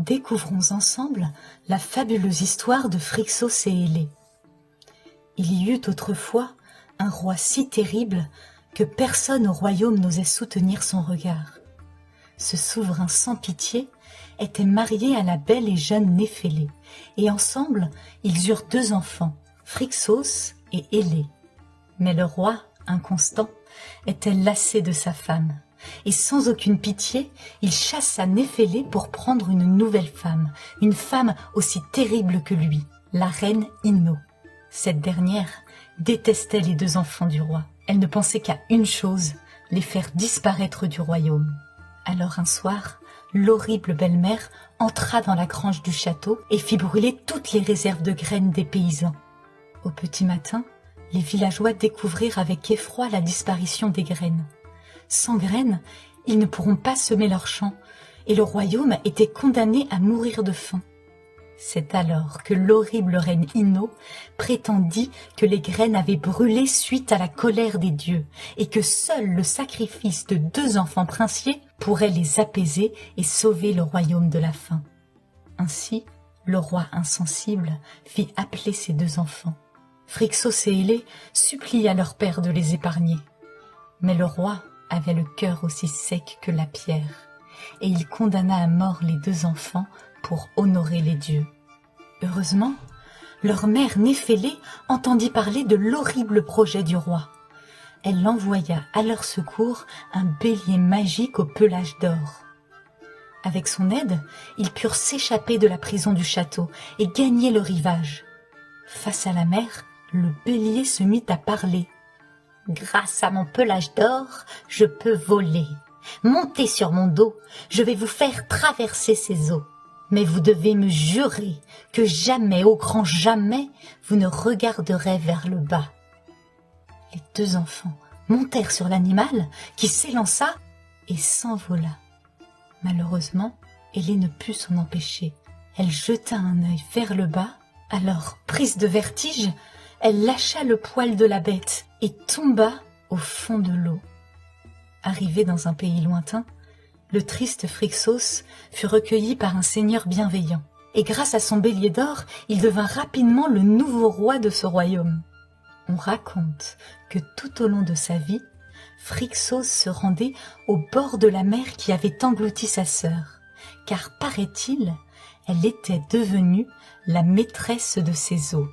Découvrons ensemble la fabuleuse histoire de Phrixos et Hélé. Il y eut autrefois un roi si terrible que personne au royaume n'osait soutenir son regard. Ce souverain sans pitié était marié à la belle et jeune Néphélé, et ensemble ils eurent 2 enfants, Phrixos et Hélé. Mais le roi, inconstant, était lassé de sa femme, et sans aucune pitié, il chassa Néphélé pour prendre une nouvelle femme, une femme aussi terrible que lui, la reine Inno. Cette dernière détestait les 2 enfants du roi. Elle ne pensait qu'à une chose, les faire disparaître du royaume. Alors un soir, l'horrible belle-mère entra dans la grange du château et fit brûler toutes les réserves de graines des paysans. Au petit matin, les villageois découvrirent avec effroi la disparition des graines. Sans graines, ils ne pourront pas semer leurs champs, et le royaume était condamné à mourir de faim. C'est alors que l'horrible reine Inno prétendit que les graines avaient brûlé suite à la colère des dieux, et que seul le sacrifice de 2 enfants princiers pourrait les apaiser et sauver le royaume de la faim. Ainsi, le roi insensible fit appeler ses 2 enfants. Phrixos et Hélé supplia leur père de les épargner. Mais le roi avait le cœur aussi sec que la pierre, et il condamna à mort les 2 enfants pour honorer les dieux. Heureusement, leur mère Néphélé entendit parler de l'horrible projet du roi. Elle envoya à leur secours un bélier magique au pelage d'or. Avec son aide, ils purent s'échapper de la prison du château et gagner le rivage. Face à la mer, le bélier se mit à parler. « Grâce à mon pelage d'or, je peux voler. Montez sur mon dos, je vais vous faire traverser ces eaux. Mais vous devez me jurer que jamais, au grand jamais, vous ne regarderez vers le bas. » Les 2 enfants montèrent sur l'animal qui s'élança et s'envola. Malheureusement, Hélé ne put s'en empêcher. Elle jeta un œil vers le bas, alors, prise de vertige, elle lâcha le poil de la bête et tomba au fond de l'eau. Arrivé dans un pays lointain, le triste Phrixos fut recueilli par un seigneur bienveillant, et grâce à son bélier d'or, il devint rapidement le nouveau roi de ce royaume. On raconte que tout au long de sa vie, Phrixos se rendait au bord de la mer qui avait englouti sa sœur, car paraît-il, elle était devenue la maîtresse de ses eaux.